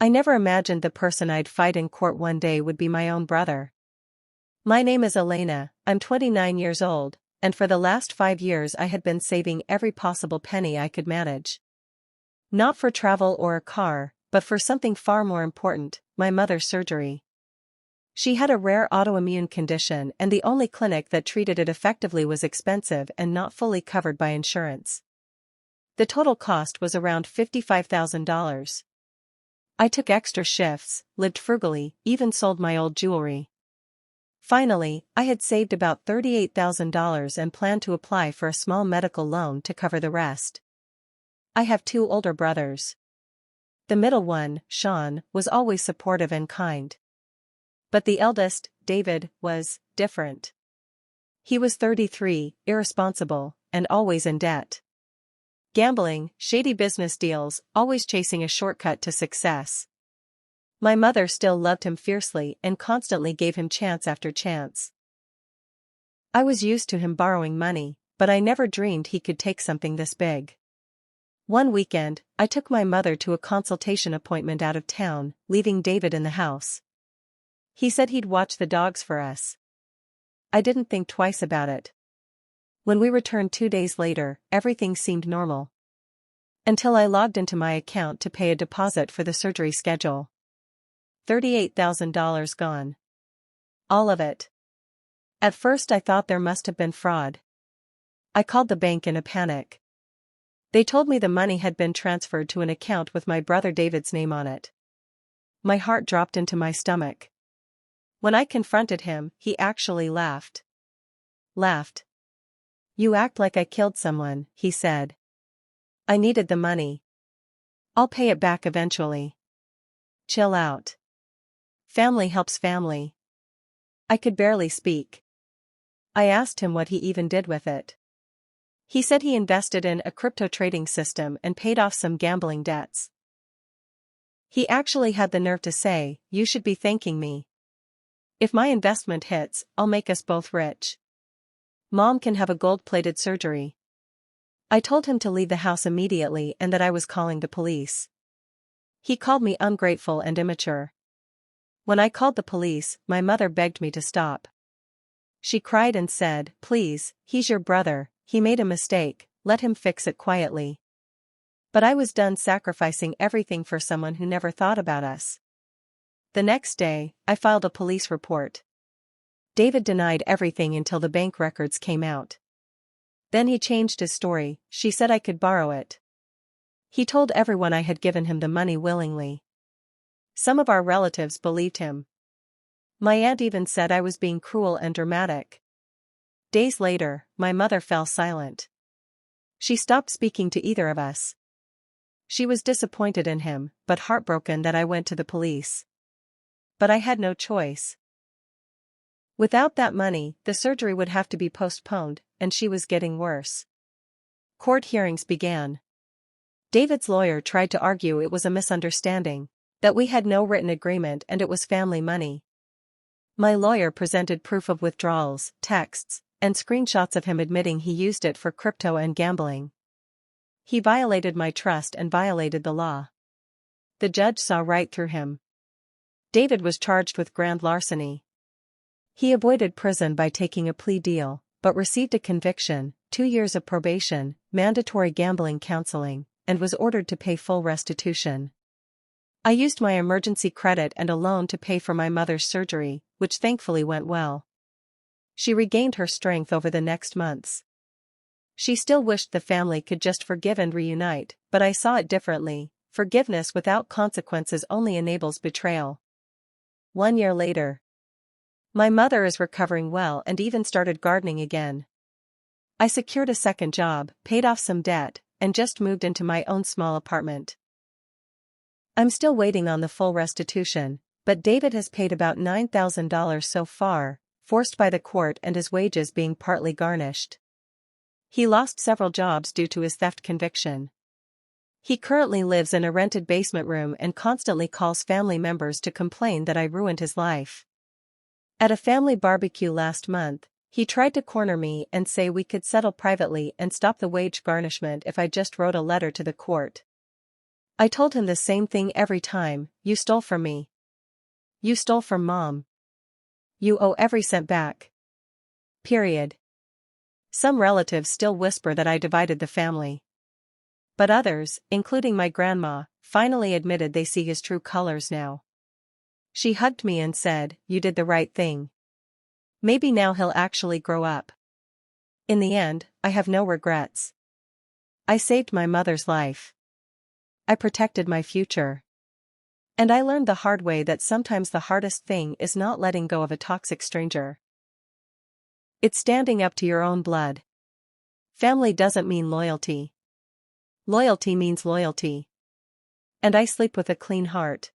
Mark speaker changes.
Speaker 1: I never imagined the person I'd fight in court one day would be my own brother. My name is Elena, I'm 29 years old, and for the last 5 years I had been saving every possible penny I could manage. Not for travel or a car, but for something far more important, my mother's surgery. She had a rare autoimmune condition, and the only clinic that treated it effectively was expensive and not fully covered by insurance. The total cost was around $55,000. I took extra shifts, lived frugally, even sold my old jewelry. Finally, I had saved about $38,000 and planned to apply for a small medical loan to cover the rest. I have 2 older brothers. The middle one, Sean, was always supportive and kind. But the eldest, David, was different. He was 33, irresponsible, and always in debt. Gambling, shady business deals, always chasing a shortcut to success. My mother still loved him fiercely and constantly gave him chance after chance. I was used to him borrowing money, but I never dreamed he could take something this big. One weekend, I took my mother to a consultation appointment out of town, leaving David in the house. He said he'd watch the dogs for us. I didn't think twice about it. When we returned 2 days later, everything seemed normal. Until I logged into my account to pay a deposit for the surgery schedule. $38,000 gone. All of it. At first I thought there must have been fraud. I called the bank in a panic. They told me the money had been transferred to an account with my brother David's name on it. My heart dropped into my stomach. When I confronted him, he actually laughed. "You act like I killed someone," he said. "I needed the money. I'll pay it back eventually. Chill out. Family helps family." I could barely speak. I asked him what he even did with it. He said he invested in a crypto trading system and paid off some gambling debts. He actually had the nerve to say, "You should be thanking me. If my investment hits, I'll make us both rich. Mom can have a gold-plated surgery." I told him to leave the house immediately and that I was calling the police. He called me ungrateful and immature. When I called the police, my mother begged me to stop. She cried and said, "Please, he's your brother, he made a mistake, let him fix it quietly." But I was done sacrificing everything for someone who never thought about us. The next day, I filed a police report. David denied everything until the bank records came out. Then he changed his story. She said I could borrow it. He told everyone I had given him the money willingly. Some of our relatives believed him. My aunt even said I was being cruel and dramatic. Days later, my mother fell silent. She stopped speaking to either of us. She was disappointed in him, but heartbroken that I went to the police. But I had no choice. Without that money, the surgery would have to be postponed, and she was getting worse. Court hearings began. David's lawyer tried to argue it was a misunderstanding, that we had no written agreement and it was family money. My lawyer presented proof of withdrawals, texts, and screenshots of him admitting he used it for crypto and gambling. He violated my trust and violated the law. The judge saw right through him. David was charged with grand larceny. He avoided prison by taking a plea deal, but received a conviction, 2 years of probation, mandatory gambling counseling, and was ordered to pay full restitution. I used my emergency credit and a loan to pay for my mother's surgery, which thankfully went well. She regained her strength over the next months. She still wished the family could just forgive and reunite, but I saw it differently. Forgiveness without consequences only enables betrayal. 1 year later. My mother is recovering well and even started gardening again. I secured a second job, paid off some debt, and just moved into my own small apartment. I'm still waiting on the full restitution, but David has paid about $9,000 so far, forced by the court and his wages being partly garnished. He lost several jobs due to his theft conviction. He currently lives in a rented basement room and constantly calls family members to complain that I ruined his life. At a family barbecue last month, he tried to corner me and say we could settle privately and stop the wage garnishment if I just wrote a letter to the court. I told him the same thing every time: you stole from me. You stole from Mom. You owe every cent back. Period. Some relatives still whisper that I divided the family. But others, including my grandma, finally admitted they see his true colors now. She hugged me and said, "You did the right thing. Maybe now he'll actually grow up." In the end, I have no regrets. I saved my mother's life. I protected my future. And I learned the hard way that sometimes the hardest thing is not letting go of a toxic stranger. It's standing up to your own blood. Family doesn't mean loyalty. Loyalty means loyalty. And I sleep with a clean heart.